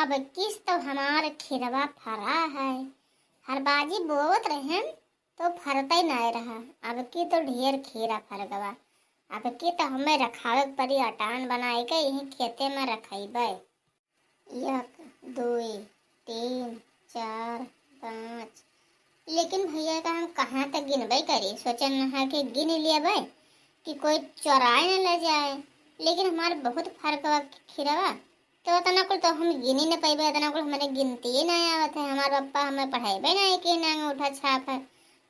अब किस तो हमार खिरवा फरा है। हर बाजी बोवत रहे तो फरता ही नहीं रहा। अब की तो ढेर खीरा फर गवा। अब की तो हमें रखावे परी अटान बनाए के यही खेते में रखेबे। एक दुई तीन चार पाँच। लेकिन भैया का हम कहाँ तक गिनबे करी। सोचन है कि गिन लिया कि कोई चोराए न ले जाए। लेकिन हमारे बहुत फर्क बा खीरवा तो इतना कुल तो हम गिन ही न पाइबे। इतना कुल हमारे गिनती ही नहीं आवत है। हमारे पप्पा हमें पढ़ाइबे नहीं कि ना अंगूठा छाप है।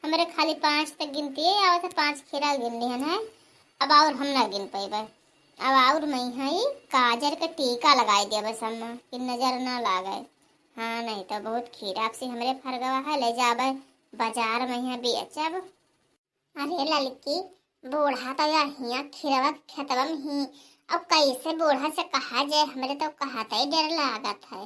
हमारे खाली 5 तक गिनती ही आवत है। 5 खीरा गिन लिहन है। अब और हम ना गिन पाइबे। अब और मैं है काजर का टीका लगाई दिया बस हम कि नजर ना लागे। हाँ नहीं तो बहुत खीरा से हमरे फरगवा है ले जाबे बाजार में है बेचब। अरे लड़की बूढ़ा तो यार हिया खीरवा खेतवा में ही। अब कैसे बूढ़ा से कहा जाए। हमरे तो कहता ही डर लागत है।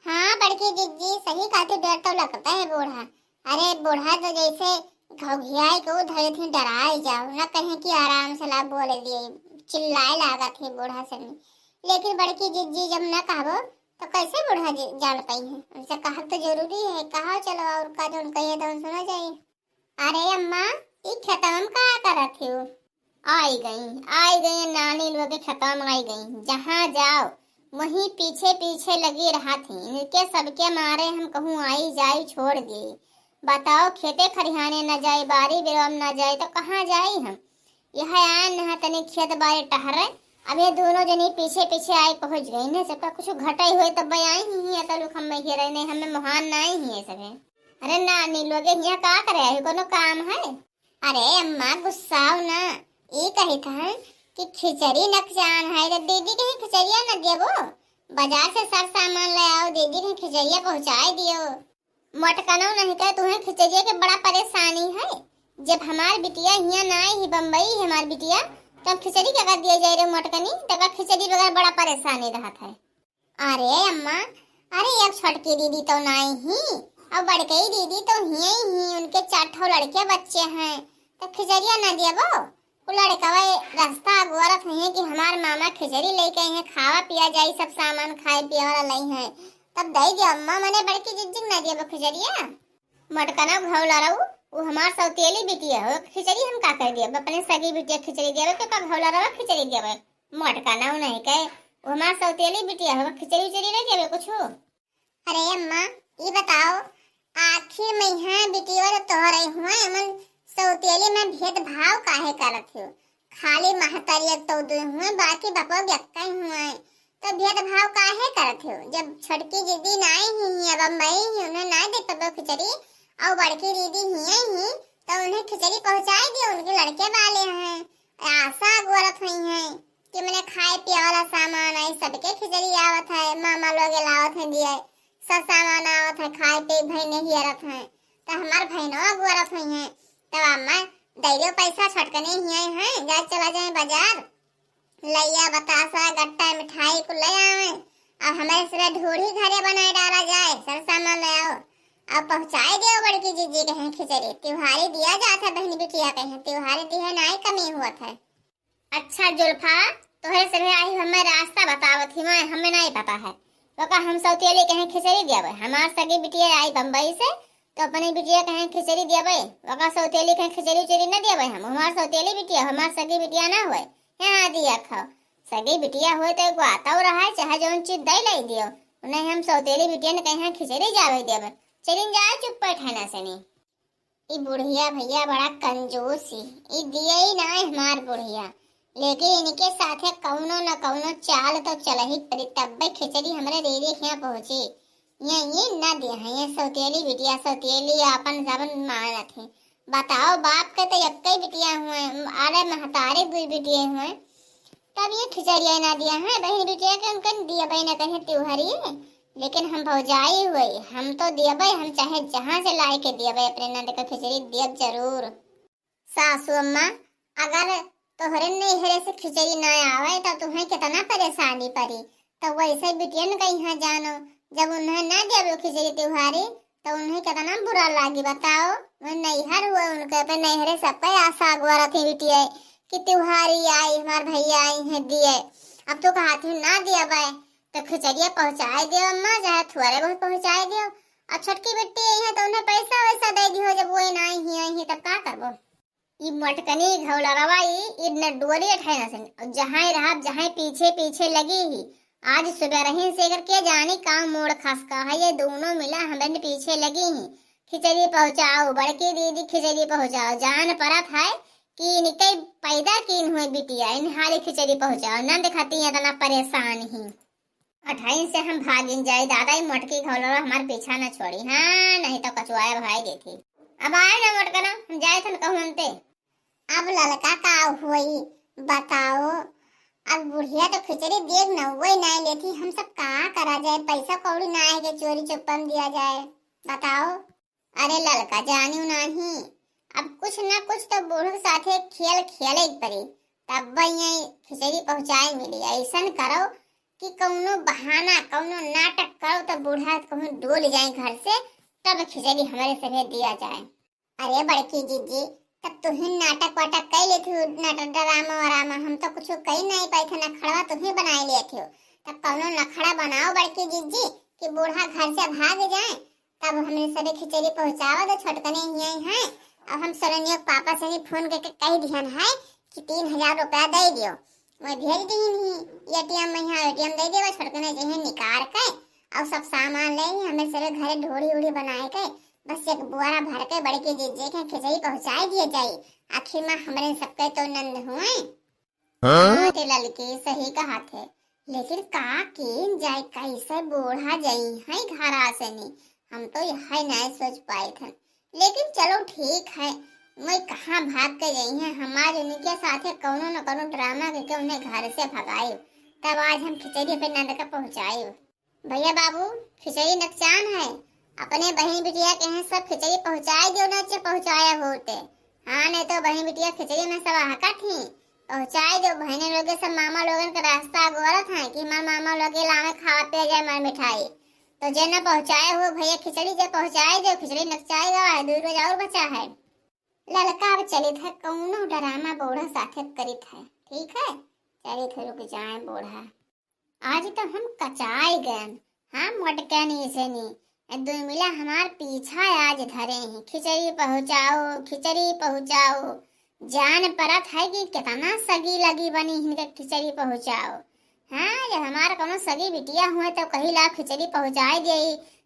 हाँ बड़की जिज्जी सही कहते डर तो लगता है बूढ़ा। अरे बूढ़ा तो जैसे घोघियाए को धरे थे डराए जाओ ना कहें कि आराम से ला बोले दिए चिल्लाए लागत है बूढ़ा से नहीं। लेकिन बड़की जिज्जी जब ना कहबो तो कैसे बूढ़ा जान पाई है। उनसे कहा तो जरूरी है। कहा चलो और का जो कहिए तो सुना जाए। अरे अम्मा ये खेतवा में क्या करत हो। आई गई नानी लोग के खेतवा में आई गई। जहाँ जाओ वहीं पीछे पीछे लगी रहा थी। इनके सबके मारे हम कहूँ आई जाई छोड़ दिए। बताओ खेते खरिहाने न जाए बारी बिरम न जाए तो कहाँ जाए हम। यह आन नहा तनी खेत बारे टहरे। अब ये दोनों जनी पीछे पीछे आई पहुंच गई न। सबका कुछ घटाई हुए तब आई ही है। तो लोग हम ही रहने हमें महान नहीं है सके। अरे नानी लोग यहाँ का करे है कोनो काम है। अरे अम्मा गुस्साओ ना। ये कही था कि खिचड़ी नकसान है तो दीदी के खिचड़िया न देबो। बाजार से सब सामान ले आओ दीदी के खिचड़िया पहुँचाए दियो। मटकनो नहीं कहे तुम्हें खिचड़िया के बड़ा परेशानी है। जब हमार बिटिया यहाँ ना ही बम्बई है हमार बिटिया तब खिचड़ी क्या दिया जाए रे मटकनी तब खिचड़ी बगैर बड़ा परेशानी रहता है। अरे अम्मा अरे एक छोटकी दीदी तो नहीं ही और बड़कई दीदी तो ही उनके 4 लड़के बच्चे हैं तो खिचड़िया न दिया वो लड़का रास्ता अगवरत है कि हमार मामा खिचड़ी लेके हैं खावा पिया जाए सब सामान खाए पिया वाला नहीं है तब दई दिया अम्मा मने बड़की जिज्जिग न दिया खिचड़िया। मटकना घौला रहू वो हमार सौतेली बिटिया हो खिचड़ी हम का कर दिया अपने सगी बिटिया खिचड़ी दिया तो का घौला रहा खिचड़ी दिया मटकना नहीं कहे वो हमार सौतेली बिटिया हो खिचड़ी उचड़ी नहीं दिया कुछ। अरे अम्मा ये बताओ आखिर में यहाँ बिटिया तो तोहरे हुआ मन सौतेली में भेदभाव काहे करत हो। खाली महतारिया तो दो हुए बाकी बपवा व्यक्ता हुए तो भेदभाव काहे करत हो। जब छोटकी दीदी नाई ही अब मैं ही उन्हें ना दे तब खिचड़ी और बड़की दीदी ही तो उन्हें खिचड़ी पहुंचाई दी। उनके लड़के वाले हैं आशा गोरत हुई हैं कि मैंने खाए पिया वाला सामान आई सबके खिचड़ी आवत है मामा लोग लावत हैं दिए सब सामान आवत है खाए पे भाई नहीं हरत है तो हमार बहनों गोरत हुई हैं तब अम्मा दैलो पैसा छटकने ही हैं जा चला जाए बाजार लैया बतासा गट्टा मिठाई को ले आवे और हमारे से ढोरी घरे बनाए डाला जाए सब सामान ले आओ अब पहुँचाए दियो बड़की जीजी के हैं खिचड़ी त्योहारी दिया जाता है बहनी बिटिया के हैं त्योहारी दिया नहीं कमी हुआ था। अच्छा जुल्फा तोहरे से आई हमें रास्ता बतावत ही मैं हमें नहीं पता है तो का हम सौतेली कहें खिचड़ी दिया हमार सगी बिटिया आई बम्बई से तो अपनी बिटिया कहें खिचड़ी दिया वका सौतेली कहें खिचड़ी उचड़ी न दिया हम हमार सौतेली बिटिया हमार सगी बिटिया ना हुए यहाँ दिया खाओ सगी बिटिया हुए तो एगो आता रहा है चाहे जो चीज दे लाई दियो उन्हें हम सौतेली बिटिया ने कहें खिचड़ी जावे दिया चलिन जाए चुप बैठाना से नहीं। ये बुढ़िया भैया बड़ा कंजूस ही ये दिया ही ना हमार बुढ़िया लेकिन इनके साथ कौनो न कौनो चाल तो चल ही करी तब खिचड़ी हमारे दीदी यहाँ पहुंची। ये न दिया है ये सौतेली बिटिया सौतेली अपन जबन मानत है। बताओ बाप के तो एक बिटिया हुए अरे महतारे 2 बिटिया हुए तब ये खिचड़िया ना दिया है बहन बिटिया के उनके दिया भाई न कहे त्योहारी लेकिन हम भौजाई हुए हम तो दिया भाई हम चाहे जहाँ से लाई के दिया भाई अपने नंद का खिचड़ी दिया जरूर। सासू अम्मा अगर तोहरे नैहरे से खिचड़ी ना आवे तो तुम्हें कितना परेशानी पड़ी तो वैसे बिटिया न कहीं जानो जब उन्हें ना दिया खिचड़ी त्योहारी तो उन्हें कितना बुरा लगी बताओ। वो नैहर हुए उनके पे नैहरे सब पे आशा अगवारा थी बिटिया कि त्योहारी आई हमारे भैया आई है दिए अब तो कहा थे ना दिया भाई तो खिचड़िया पहुँचाए दियो अम्मा, चाहे थोड़े बहुत पहुँचाए दियो। और छोटकी बेटी आई है तो उन्हें पैसा वैसा दे दियो, जब वो ना आई ही तब का करबो। ई मटकनी घौलरवा ई न डोरी अठाई न सन, जहाँ रहा जहाँ पीछे पीछे लगी ही। आज सुबह रही से करके जानी काम मोड़ खसका है, ये दोनों मिला हमें पीछे लगी ही। खिचड़ी पहुँचाओ बड़की दीदी, खिचड़ी पहुँचाओ। जान परत है कि निकई पैदा कीन हुई बिटिया, इन हाली खिचड़ी पहुँचाओ। न दिखाती है तना परेशान ही। अठाई से हम भागिन जाए दादा, ही मटकी घौलरवा हमारे पीछा न छोड़ी। हाँ नहीं तो कचुआया भाई देती। अब आए ना मटकना, हम जाए थे कहते। अब लड़का का हुई बताओ। अब बुढ़िया तो खिचड़ी देख न वही नहीं लेती, हम सब कहाँ करा जाए, पैसा कौड़ी ना है कि चोरी चुप्पम दिया जाए बताओ। अरे लड़का जानियो नहीं, अब कुछ न कुछ तो बूढ़े साथे खेल खेले पड़ी, तब वही खिचड़ी पहुँचाए मिली। ऐसा करो कि कौनो बहाना कौनो नाटक करो तो बूढ़ा कहूँ डोल जाए घर से, तब खिचड़ी हमारे सभी दिया जाए। अरे बड़की जीजी, तब तुही नाटक वाटक कई लेती हो, नाटक ड्रामा वरामा, हम तो कुछ कही नहीं पाई थे, नखड़ा तुही बनाए लिए थे। तब कौनो नखड़ा बनाओ बड़की जीजी कि बूढ़ा घर से भाग जाए, तब हमें सभी खिचड़ी पहुँचाओ तो छोटकने यही है। अब हम सरनियो पापा से ही फोन करके कह दिहन है कि 3000 रुपया दे दियो, मैं भेज दी नहीं एटीएम में, यहाँ एटीएम दे दियो, छोटकने जही निकाल के और सब सामान ले हमें सभी घरे ढोड़ी उड़ी बनाए के बस एक बुआरा भर के बड़की जीजी के खिचड़ी पहुँचाए दिए जाए। आखिर में हमारे सबके तो नंद हुए। हाँ ते लड़की सही कहा थे, लेकिन का की जाए कैसे बूढ़ा जाई है घर से नहीं, हम तो यह नहीं सोच पाए थे। लेकिन चलो ठीक है, मैं कहाँ भाग के गई है, हमारे उनके साथ कौनो न कौनो ड्रामा करके उन्हें घर से भगाए, तब आज हम खिचड़ी पे नंद का पहुँचाए। भैया बाबू खिचड़ी नुकसान है, अपने बहन बिटिया के हैं सब खिचड़ी पहुँचाए दो ना, पहुँचाया होते। हाँ नहीं तो बहन बिटिया खिचड़ी में सब हका थी, पहुँचाए दो। बहने लोग सब मामा लोगन का रास्ता गोरत है कि हमारे मामा लोग लावे खावा पे जाए मार मिठाई, तो जे न पहुँचाए हो भैया खिचड़ी जे पहुँचाए दो, खिचड़ी नकचाए गवा है, 2 रोज और बचा है। लड़का अब चली था कौनो डरामा बूढ़ा साथे करी था, ठीक है चली थे रुक जाए बूढ़ा। आज तो हम कचाई गए, हाँ मटका नहीं से नहीं दो मिला हमार पीछा आज धरे हैं, खिचड़ी पहुँचाओ खिचड़ी पहुँचाओ। जान परत है कि कितना सगी लगी बनी इनके खिचड़ी पहुँचाओ। हाँ जब हमारा कोनो सगी बिटिया हुए तो कही ला खिचड़ी पहुँचाए दे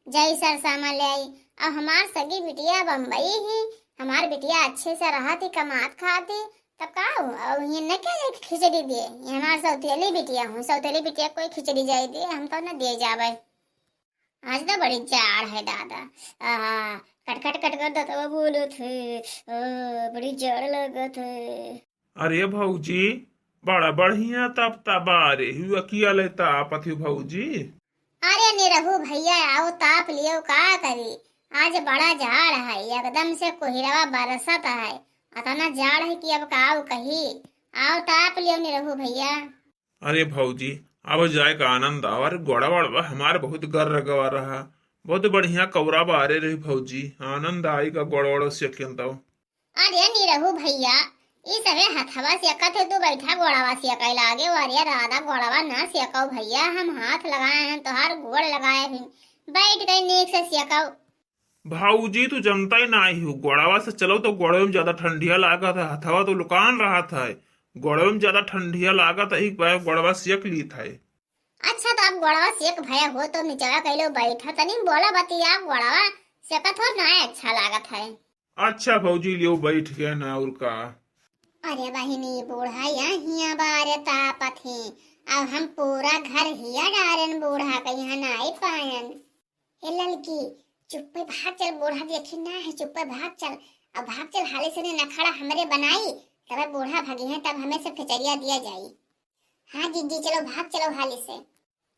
जय सर सामान ले आई। अब हमार सगी बिटिया बम्बई ही, हमार बिटिया अच्छे से रहती कमात खाती, तब का अब ये न क्या खिचड़ी दिए, ये हमार सौतेली बिटिया हूँ, सौतेली बिटिया कोई खिचड़ी जाए दे हम तो न दे जावे। आज तो बड़ी जाड़ है दादा, कट कट कट कर तो बोलो थे, बड़ी जाड़ लगत है। अरे भौजी बड़ा बढ़िया तब तबारे हुआ किया लेता आपत हो भौजी। अरे निरहु भैया आओ ताप लियो का करी, आज बड़ा जाड़ है, एकदम से कोहिरवा बरसत है, अतना जाड़ है कि अब काऊ कही, आओ ताप लियो निरहु भैया। अरे भौजी अब जाए का आनंद आ, अरे गोड़ा वड़वा हमारे बहुत गर रगवा रहा, बहुत बढ़िया कौरा बारे रही भौजी, आनंद आई का गोड़ वड़ो से तो। अरे निरहु भैया इस समय हथवा सेकत है, तू बैठा गोड़ावा सेका लागे, वारिया राधा गोड़ावा ना सेकाओ भैया, हम हाथ लगाए हैं तुहार गोड़ लगाए हैं, बैठ गए नीक से सेकाओ। भाऊजी तू जनता ही ना ही हो, गोड़ावा से चलो तो गोड़े में ज्यादा ठंडिया लागत है, हथवा तो लुकान रहा था, गोड़े में ज्यादा ठंडिया लागत है, गोड़वा सेक ली था। अच्छा तो आप गोड़ावा सेक भया हो तो नीचवा कैलो बैठा तनी बोला बतिया, गोड़ावा सेकत हो ना अच्छा लागत है। अच्छा भौजी लियो बैठ गए ना और का। अरे बहिनी बूढ़ा यहाँ बारे तापत है, अब हम पूरा घर हिया डारन बूढ़ा का यहाँ नहीं पायन। हे लड़की चुप्पे भाग चल, बूढ़ा देखी ना है, चुप्पे भाग चल, अब भाग चल हाले से नखड़ा हमरे बनाई, तब बूढ़ा भागी है तब हमें सब खिचड़िया दिया जाई। हाँ जीजी चलो भाग चलो हाले से।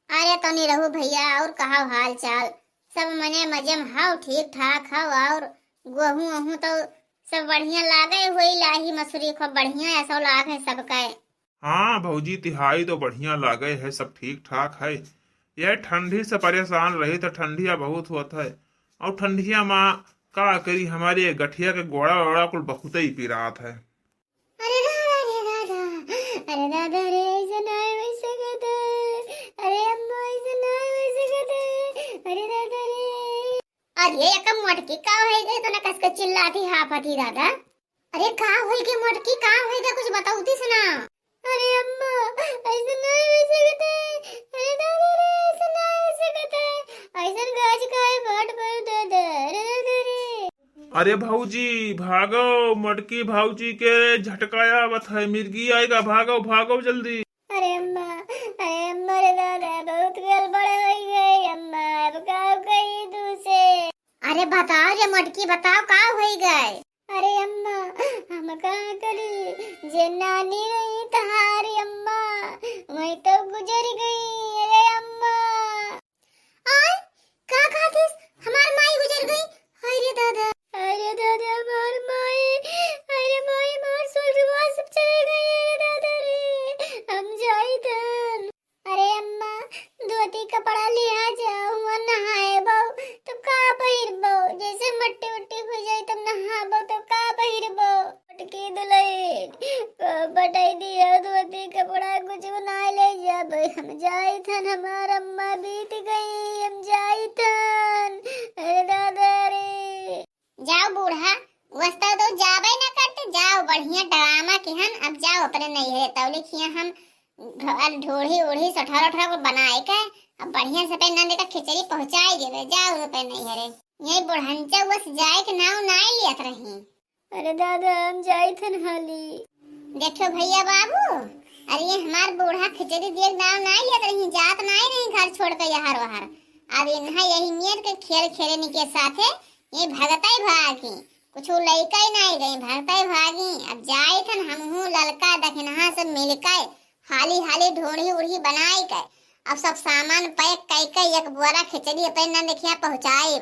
अरे तो नहीं रहू भैया और कहा हाल चाल, सब मने मजे में हाउ ठीक ठाक हाउ, और गेहूं वहूं तो सब बढ़िया लागे हुई, लाही मसूरी खूब बढ़िया ऐसा लाग है सबका। हाँ भौजी तिहाई तो बढ़िया लागे है, सब ठीक ठाक है, यह ठंडी से परेशान रही तो ठंडिया बहुत होता है, और ठंडिया माँ का करी हमारे गठिया के गोड़ा वोड़ा कुल बहुत ही पी रहा था। अरे दादा अरे दादा रे ऐसे नहीं वैसे कहते, अरे अम्मा अरे एक मोटकी का होई गई तो ना कस के चिल्लाती हाफती दादा। अरे का होई के मोटकी का होई गई कुछ बताऊती से ना। अरे अम्मा ऐसे नहीं हो सकते। अरे दादा रे ऐसे नहीं हो सकते। ऐसे गाज खाए फट पर दादा रे दादा रे। अरे भाऊजी भागो, मटकी भाऊजी के झटकाया आवत है, मिर्गी आएगा, भागो भागो जल्दी। अरे अम्मा रे दादा बहुत गड़बड़ हो गई अम्मा, अब का कही दूसरे। अरे बताओ रे मटकी बताओ का हो गए। अरे अम्मा हम का करी जे नानी रही तहारी अम्मा, मैं तो गुजर गई। अरे अम्मा आय का खातिस हमार माई गुजर गई। अरे दादा हमार माई, अरे माई मार सुरवा सब चले गई। अरे दादा रे हम जाई धन। अरे अम्मा धोती कपड़ा लिया जाओ वहाँ नहाए बहु तो का पहिर बहु, जैसे मट्टी उट्टी हो जाए तब नहा बहु तो का पहिर बहु। मटकी दुल्हन बटाई दिया धोती कपड़ा कुछ ना ले जब हम जाई थन, हमार अम्मा बीत गई हम जाई थन। अरे दादा रे जाओ बूढ़ा वस्ता तो जाबे ना करते, जाओ बढ़िया ड्रामा केहन। अब जाओ अपने नहीं है तौले खिया हम घर ढोढ़ी ओढ़ी सठारा उठारा को बनाए के अब बढ़िया से पे नंदे का खिचड़ी पहुंचाए देवे। जाओ पे नहीं हरे यही बुढ़ंचा बस जाए के नाव नाई लियत रही। अरे दादा हम जाई थन हाली। देखो भैया बाबू अरे ये हमार बूढ़ा खिचड़ी दिए नाव नाई लियत रही, जात नाई नहीं घर छोड़ के यहार वहार। अब इन्हा यही नियत के खेल खेलने के साथे ये भगताई भागी कुछ लइका ही नहीं गई, भगताई भागी। अब जाए थन हमहू ललका दखनहा सब मिलके हाली हाली ढोढ़ी उड़ी बनाई के अब सब सामान पैक करके एक बोरा खिचड़ी अपने नंद खिया पहुंचाए।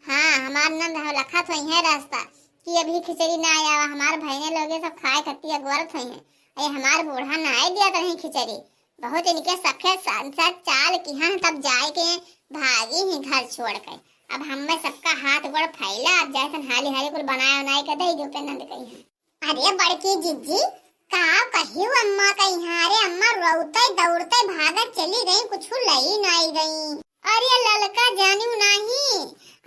हाँ हमार नंद हम लखत हुई है रास्ता कि अभी खिचड़ी ना आया, हमार भाईने लोगे सब खाए खत्ती अगवरत हुई है। अरे हमार बूढ़ा ना आई दिया नहीं खिचड़ी, बहुत इनके सखे सांसद चाल की हाँ तब जाए के भागी ही घर छोड़ के। अब हमें सबका हाथ गोड़ फैला, अब जैसे हाली हाली कुल बनाए बनाए के दे जो पे नंद कही है। अरे बड़की जिज्जी का कहियो अम्मा का यहाँ। अरे अम्मा रोते दौड़ते भागत चली गई कुछ लई नहीं गई। अरे ललका जानू नहीं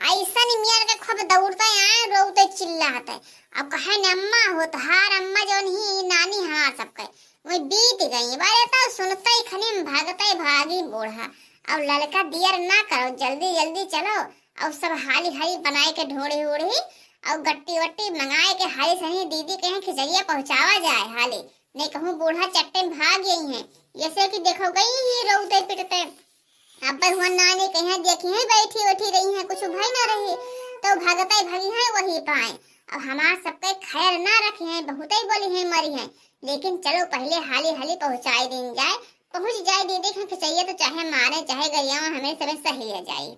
ऐसा निमियर के खूब दौड़ते आए रोते चिल्लाते। अब कहे न अम्मा होतहार अम्मा जो नहीं नानी हमार सबके वो बीत गई। बारे तो सुनते ही खनी भागते भागी बूढ़ा। अब ललका देर ना करो जल्दी जल्दी चलो और सब हाली हाली बनाए के ढोड़े ओढ़े और गट्टी वट्टी मंगाए के हाली सही दीदी कहीं खिचड़िया पहुंचावा जाए हाली, नहीं कहूँ बूढ़ा चट्टे में भाग गई है। जैसे कि देखो गई ही रोते पिटते। अब हुआ नानी कहीं देखी है बैठी बैठी रही है कुछ भय ना रही तो भागते भागी है वही पाए। अब हमार सबके खैर ना रखे हैं, बहुत ही बोली है मरी है, लेकिन चलो पहले हाली हाली पहुंचाई दिन जाए, पहुंच जाए दीदी के खिचड़िया तो चाहे मारे चाहे गरिया हमें सब सही ले जाए।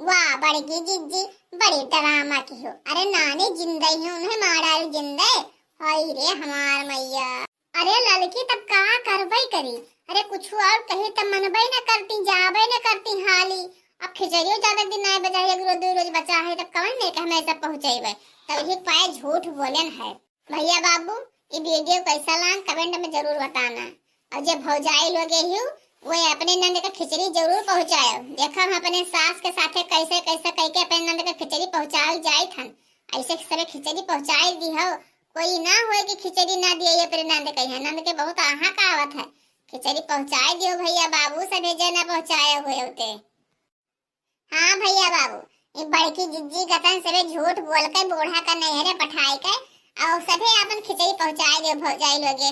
वाह बड़की जिज्जी बड़ी ड्रामा की हो। अरे नानी जिंदा ही उन्हें मारा जिंदे हाय रे हमार मैया। अरे लड़की तब का करबई करी। अरे कुछ और कहे तब मनबई न करती जाबई न करती हाली। अब खिचड़ियो ज्यादा दिन नहीं बचा है, रोज दो रोज बचा है तब कौन ने कहा मैं सब पहुंचेबे। तब ही पाए झूठ बोलन है। भैया बाबू ये वीडियो कैसा लगा कमेंट में जरूर बताना और जब भौजाई लोगे ही वो अपने नंद का खिचड़ी जरूर पहुंचाए। देखा हम अपने सास के साथे कैसे कैसे कह के अपने नंद का खिचड़ी पहुंचाए जाए थन, ऐसे सब खिचड़ी पहुंचाए दी हो। कोई ना हो कि खिचड़ी ना दिए अपने नंद कही है, नंद के बहुत आहा का आवत है। खिचड़ी पहुंचाए दियो भैया बाबू सभी जना पहुंचाए हुए होते। हाँ भैया बाबू ये बड़की जिज्जी गतन सभी झूठ बोल के बूढ़ा का नहरे पठाए के और सभी अपन खिचड़ी पहुंचाए दियो भौजाई लोगे।